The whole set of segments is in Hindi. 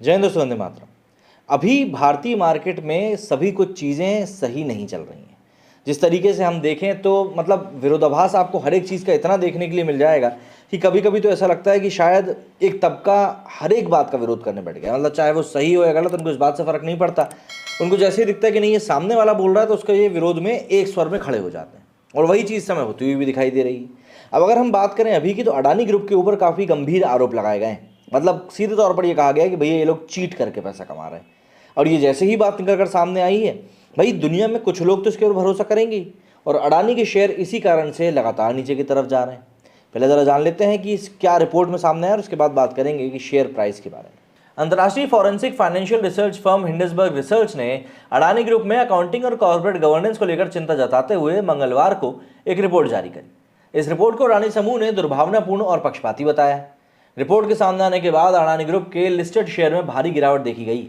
जय हिंद दोस्तों, वंदे मातरम। अभी भारतीय मार्केट में सभी कुछ चीज़ें सही नहीं चल रही हैं। जिस तरीके से हम देखें तो मतलब विरोधाभास आपको हर एक चीज़ का इतना देखने के लिए मिल जाएगा कि कभी कभी तो ऐसा लगता है कि शायद एक तबका हर एक बात का विरोध करने बैठ गया। मतलब चाहे वो सही हो या गलत, उनको इस बात से फ़र्क नहीं पड़ता। उनको जैसे ही दिखता है कि नहीं ये सामने वाला बोल रहा है तो उसका ये विरोध में एक स्वर में खड़े हो जाते हैं, और वही चीज़ समय होती हुई भी दिखाई दे रही है। अब अगर हम बात करें अभी की, तो अडानी ग्रुप के ऊपर काफ़ी गंभीर आरोप लगाए गए हैं। मतलब सीधे तौर पर यह कहा गया है कि भैया ये लोग चीट करके पैसा कमा रहे हैं। और ये जैसे ही बात निकल कर सामने आई है, भाई दुनिया में कुछ लोग तो इसके ऊपर भरोसा करेंगे ही, और अडानी के शेयर इसी कारण से लगातार नीचे की तरफ जा रहे हैं। पहले ज़रा जान लेते हैं कि इस क्या रिपोर्ट में सामने आया, और उसके बाद बात करेंगे कि शेयर प्राइस के बारे में। अंतर्राष्ट्रीय forensic financial research firm Hindenburg research ने अडानी ग्रुप में अकाउंटिंग और कॉर्पोरेट गवर्नेंस को लेकर चिंता जताते हुए मंगलवार को एक रिपोर्ट जारी करी। इस रिपोर्ट को अडानी समूह ने दुर्भावनापूर्ण और पक्षपाती बताया। रिपोर्ट के सामने आने के बाद अडानी ग्रुप के लिस्टेड शेयर में भारी गिरावट देखी गई।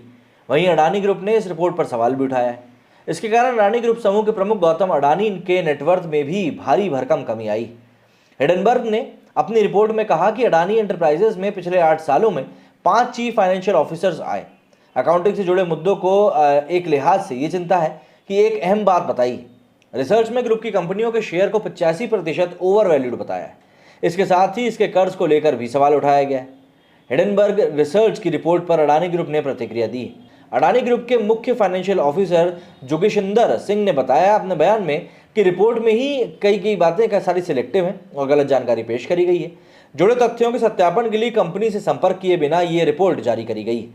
वहीं अडानी ग्रुप ने इस रिपोर्ट पर सवाल भी उठाया है। इसके कारण अडानी ग्रुप समूह के प्रमुख गौतम अडानी के नेटवर्थ में भी भारी भरकम कमी आई। हिडनबर्ग ने अपनी रिपोर्ट में कहा कि अडानी एंटरप्राइजेज में पिछले 8 सालों में 5 चीफ फाइनेंशियल ऑफिसर्स आए। अकाउंटिंग से जुड़े मुद्दों को एक लिहाज से ये चिंता है कि एक अहम बात बताई। रिसर्च में ग्रुप की कंपनियों के शेयर को 85% ओवर वैल्यूड बताया है। इसके साथ ही इसके कर्ज को लेकर भी सवाल उठाया गया है। हिडनबर्ग रिसर्च की रिपोर्ट पर अडानी ग्रुप ने प्रतिक्रिया दी। अडानी ग्रुप के मुख्य फाइनेंशियल ऑफिसर जोगेशिंदर सिंह ने बताया अपने बयान में कि रिपोर्ट में ही कई बातें सारी सिलेक्टिव हैं और गलत जानकारी पेश करी गई है। जुड़े तथ्यों के सत्यापन के लिए कंपनी से संपर्क किए बिना ये रिपोर्ट जारी करी गई।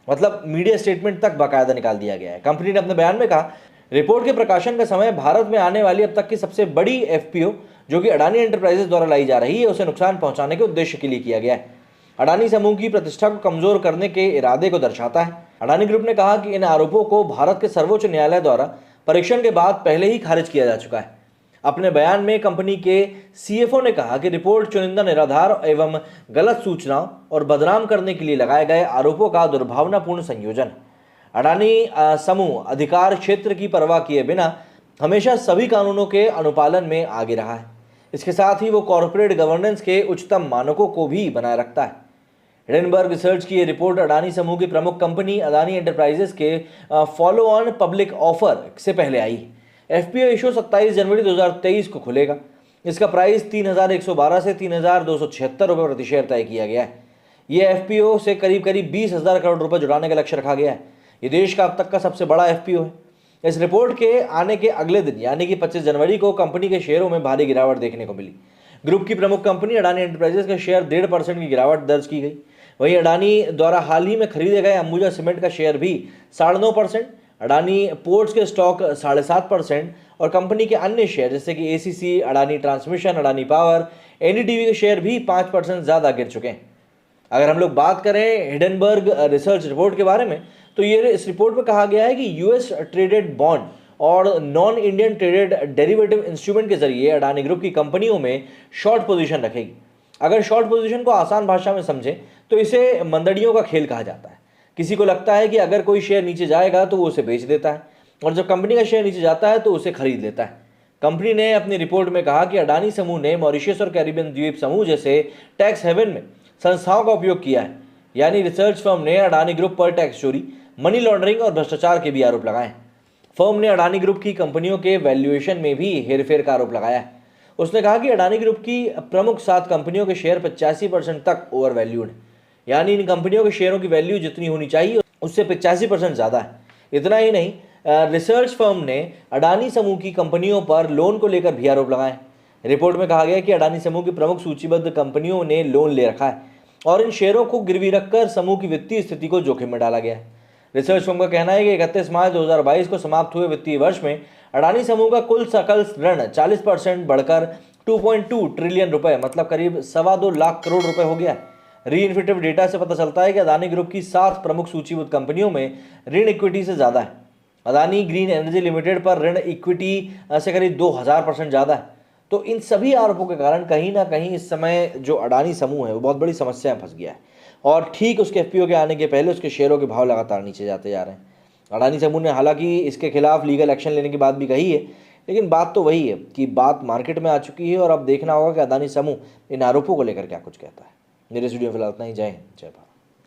मतलब मीडिया स्टेटमेंट तक बाकायदा निकाल दिया गया है। कंपनी ने अपने बयान में कहा, रिपोर्ट के प्रकाशन का समय भारत में आने वाली अब तक की सबसे बड़ी एफपीओ जो कि अडानी एंटरप्राइजेज द्वारा लाई जा रही है, उसे नुकसान पहुंचाने के उद्देश्य के लिए किया गया है। अडानी समूह की प्रतिष्ठा को कमजोर करने के इरादे को दर्शाता है। अडानी ग्रुप ने कहा कि इन आरोपों को भारत के सर्वोच्च न्यायालय द्वारा परीक्षण के बाद पहले ही खारिज किया जा चुका है। अपने बयान में कंपनी के सीएफओ ने कहा कि रिपोर्ट चुनिंदा निराधार एवं गलत सूचनाओं और बदनाम करने के लिए लगाए गए आरोपों का दुर्भावनापूर्ण संयोजन। अडानी समूह अधिकार क्षेत्र की परवाह किए बिना हमेशा सभी कानूनों के अनुपालन में आगे रहा है। इसके साथ ही वो कॉर्पोरेट गवर्नेंस के उच्चतम मानकों को भी बनाए रखता है। हिडनबर्ग रिसर्च की ये रिपोर्ट अडानी समूह की प्रमुख कंपनी अडानी एंटरप्राइजेस के फॉलो ऑन पब्लिक ऑफर से पहले आई। एफपीओ इशू 27 जनवरी 2023 को खुलेगा। इसका प्राइस 3,112 से 3,276 रुपये प्रति शेयर तय किया गया है। ये एफपीओ से करीब 20,000 करोड़ रुपए जुटाने का लक्ष्य रखा गया है। ये देश का अब तक का सबसे बड़ा एफपीओ है। इस रिपोर्ट के आने के अगले दिन यानी कि 25 जनवरी को कंपनी के शेयरों में भारी गिरावट देखने को मिली। ग्रुप की प्रमुख कंपनी अडानी एंटरप्राइजेस के शेयर 1.5% की गिरावट दर्ज की गई। वहीं अडानी द्वारा हाल ही में खरीदे गए अंबुजा सीमेंट का शेयर भी 9.5%, अडानी पोर्ट्स के स्टॉक 7.5% और कंपनी के अन्य शेयर जैसे कि ACC, Adani transmission, Adani power, NDTV के शेयर भी 5% ज़्यादा गिर चुके हैं। अगर हम लोग बात करें हिडनबर्ग रिसर्च रिपोर्ट के बारे में, तो ये इस रिपोर्ट में कहा गया है कि यूएस ट्रेडेड बॉन्ड और non Indian traded derivative instrument के जरिए अडानी ग्रुप की कंपनियों में शॉर्ट पोजीशन रखेगी। अगर शॉर्ट पोजीशन को आसान भाषा में समझें तो इसे मंदड़ियों का खेल कहा जाता है। किसी को लगता है कि अगर कोई शेयर नीचे जाएगा तो वो उसे बेच देता है, और जब कंपनी का शेयर नीचे जाता है तो उसे खरीद लेता है। कंपनी ने अपनी रिपोर्ट में कहा कि अडानी समूह ने मॉरिशस और कैरिबियन द्वीप समूह जैसे टैक्स हेवन में संस्थाओं का उपयोग किया है। यानी रिसर्च फर्म ने अडानी ग्रुप पर टैक्स चोरी, मनी लॉन्ड्रिंग और भ्रष्टाचार के भी आरोप लगाए। फर्म ने अडानी ग्रुप की कंपनियों के वैल्यूएशन में भी हेरफेर का आरोप लगाया है। उसने कहा कि अडानी ग्रुप की प्रमुख 7 कंपनियों के शेयर 85% तक ओवर वैल्यूड है। यानी इन कंपनियों के शेयरों की वैल्यू जितनी होनी चाहिए उससे 85% ज़्यादा है। इतना ही नहीं, रिसर्च फर्म ने अडानी समूह की कंपनियों पर लोन को लेकर भी आरोप लगाए। रिपोर्ट में कहा गया कि अडानी समूह की प्रमुख सूचीबद्ध कंपनियों ने लोन ले रखा है और इन शेयरों को गिरवी रखकर समूह की वित्तीय स्थिति को जोखिम में डाला गया है। रिसर्च फर्म का कहना है कि 31 मार्च 2022 को समाप्त हुए वित्तीय वर्ष में अडानी समूह का कुल सकल ऋण 40% बढ़कर 2.2 ट्रिलियन रुपए मतलब करीब 2.25 लाख करोड़ रुपए हो गया है। रीइन्फिटिव डेटा से पता चलता है कि अडानी ग्रुप की 7 प्रमुख सूचीबद्ध कंपनियों में ऋण इक्विटी से ज़्यादा है। अडानी ग्रीन एनर्जी लिमिटेड पर ऋण इक्विटी से करीब 2000% ज़्यादा है। तो इन सभी आरोपों के कारण कहीं ना कहीं इस समय जो अडानी समूह है वो बहुत बड़ी समस्या में फंस गया है, और ठीक उसके एफपीओ के आने के पहले उसके शेयरों के भाव लगातार नीचे जाते जा रहे हैं। अडानी समूह ने हालांकि इसके खिलाफ लीगल एक्शन लेने की बात भी कही है, लेकिन बात तो वही है कि बात मार्केट में आ चुकी है और अब देखना होगा कि अडानी समूह इन आरोपों को लेकर क्या कुछ कहता है। मेरे स्टूडियो में फिलहाल इतना ही। जय हिंद, जय भारत।